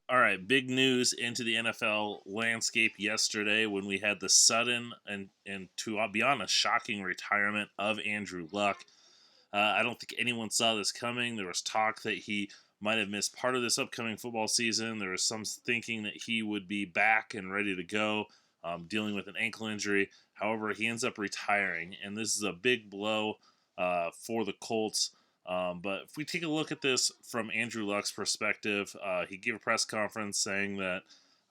All right, big news into the NFL landscape yesterday when we had the sudden and to be honest, shocking retirement of Andrew Luck. I don't think anyone saw this coming. There was talk that he might have missed part of this upcoming football season. There was some thinking that he would be back and ready to go, dealing with an ankle injury. However, he ends up retiring, and this is a big blow for the Colts. But if we take a look at this from Andrew Luck's perspective, he gave a press conference saying that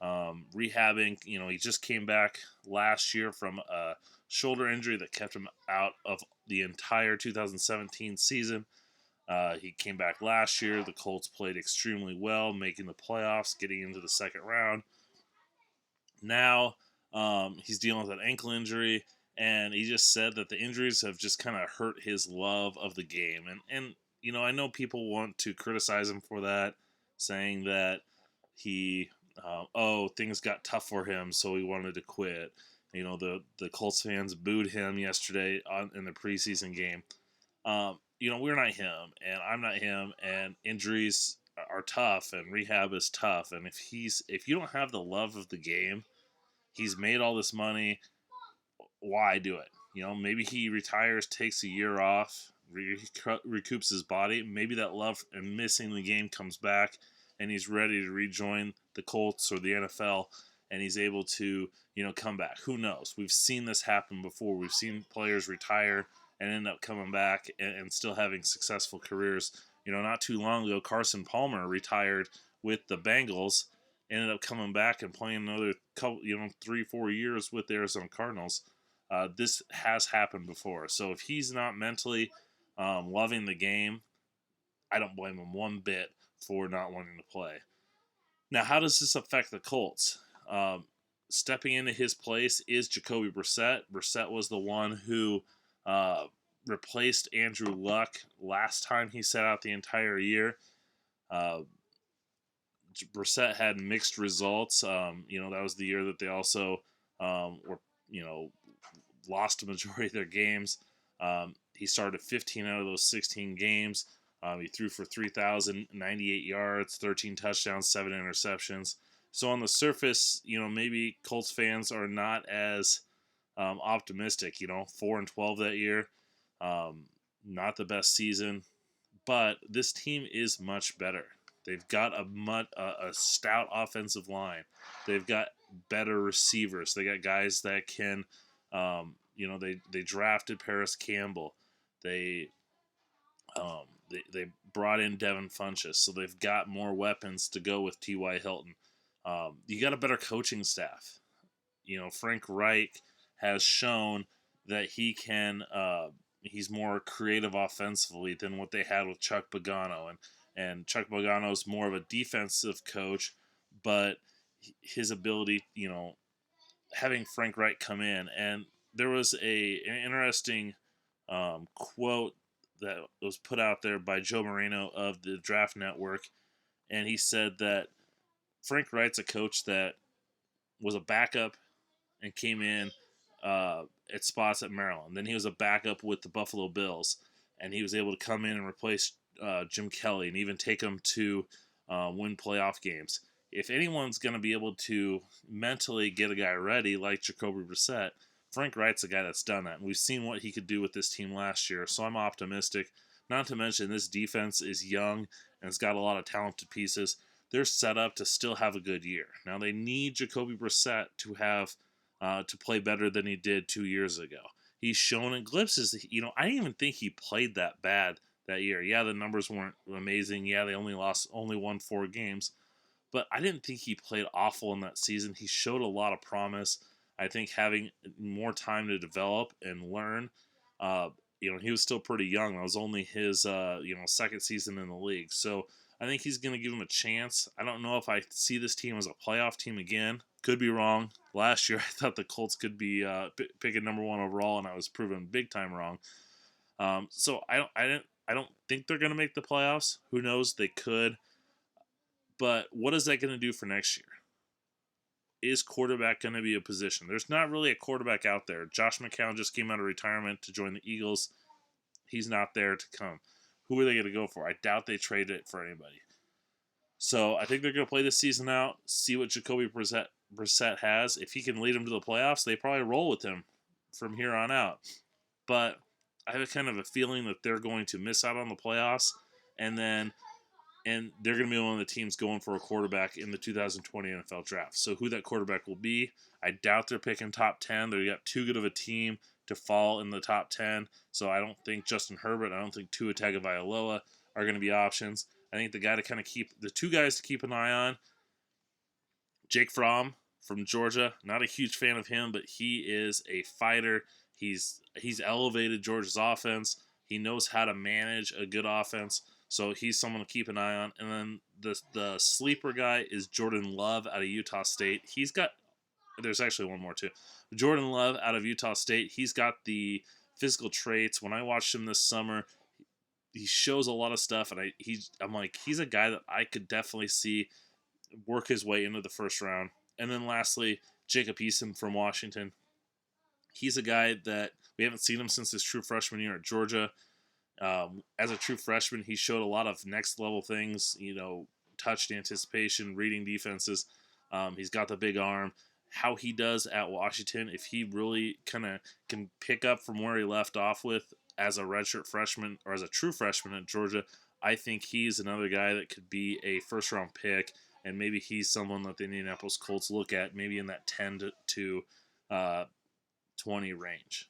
rehabbing, he just came back last year from a shoulder injury that kept him out of the entire 2017 season. He came back last year. The Colts played extremely well, making the playoffs, getting into the second round. Now he's dealing with an ankle injury, and he just said that the injuries have just kind of hurt his love of the game. And I know people want to criticize him for that, saying that he, things got tough for him, so he wanted to quit. The Colts fans booed him yesterday in the preseason game. We're not him, and I'm not him, and injuries are tough, and rehab is tough. And if you don't have the love of the game, he's made all this money, why do it? Maybe he retires, takes a year off, recoups his body. Maybe that love and missing the game comes back, and he's ready to rejoin the Colts or the NFL, and he's able to, come back. Who knows? We've seen this happen before. We've seen players retire and end up coming back and still having successful careers. Not too long ago, Carson Palmer retired with the Bengals, ended up coming back and playing another couple, 3-4 years with the Arizona Cardinals. This has happened before. So if he's not mentally loving the game, I don't blame him one bit for not wanting to play. Now, how does this affect the Colts? Stepping into his place is Jacoby Brissett. Brissett was the one who replaced Andrew Luck last time he sat out the entire year. Brissett had mixed results. That was the year that they also were, lost a majority of their games. He started 15 out of those 16 games. He threw for 3,098 yards, 13 touchdowns, 7 interceptions. So on the surface, maybe Colts fans are not as optimistic. 4-12 that year, not the best season, but this team is much better. They've got a stout offensive line. They've got better receivers. They got guys that can, they drafted Paris Campbell. They brought in Devin Funchess, so they've got more weapons to go with T.Y. Hilton. You got a better coaching staff. Frank Reich has shown that he can. He's more creative offensively than what they had with Chuck Pagano, and Chuck Pagano's more of a defensive coach, but his ability, having Frank Reich come in, and there was an interesting quote that was put out there by Joe Marino of the Draft Network, and he said that Frank Reich's a coach that was a backup and came in at spots at Maryland. Then he was a backup with the Buffalo Bills, and he was able to come in and replace Jim Kelly and even take them to win playoff games. If anyone's going to be able to mentally get a guy ready like Jacoby Brissett, Frank Reich's a guy that's done that. And we've seen what he could do with this team last year, so I'm optimistic. Not to mention this defense is young and it's got a lot of talented pieces. They're set up to still have a good year. Now they need Jacoby Brissett to have to play better than he did 2 years ago. He's shown in glimpses. I didn't even think he played that bad that year. Yeah, the numbers weren't amazing. Yeah, they only won 4 games, but I didn't think he played awful in that season. He showed a lot of promise. I think having more time to develop and learn. He was still pretty young. That was only his second season in the league. So I think he's going to give him a chance. I don't know if I see this team as a playoff team again. Could be wrong. Last year, I thought the Colts could be picking number 1 overall, and I was proven big time wrong. So I don't think they're going to make the playoffs. Who knows? They could. But what is that going to do for next year? Is quarterback going to be a position? There's not really a quarterback out there. Josh McCown just came out of retirement to join the Eagles. He's not there to come. Who are they going to go for? I doubt they trade it for anybody. So I think they're going to play this season out, see what Jacoby Brissett has. If he can lead them to the playoffs, they probably roll with him from here on out. But I have a kind of a feeling that they're going to miss out on the playoffs, and they're going to be one of the teams going for a quarterback in the 2020 NFL draft. So who that quarterback will be, I doubt they're picking top 10. They got too good of a team to fall in the top 10. So I don't think Justin Herbert, I don't think Tua Tagovailoa are going to be options. I think the two guys to keep an eye on, Jake Fromm from Georgia. Not a huge fan of him, but he is a fighter. He's elevated Georgia's offense. He knows how to manage a good offense. So he's someone to keep an eye on. And then the sleeper guy is Jordan Love out of Utah State. There's actually one more too. Jordan Love out of Utah State. He's got the physical traits. When I watched him this summer, he shows a lot of stuff, and I'm like, he's a guy that I could definitely see work his way into the first round. And then lastly, Jacob Eason from Washington. He's a guy that we haven't seen him since his true freshman year at Georgia. As a true freshman, he showed a lot of next level things, touched anticipation, reading defenses. He's got the big arm. How he does at Washington, if he really kind of can pick up from where he left off with as a redshirt freshman or as a true freshman at Georgia, I think he's another guy that could be a first round pick, and maybe he's someone that the Indianapolis Colts look at maybe in that 10 to 20 range.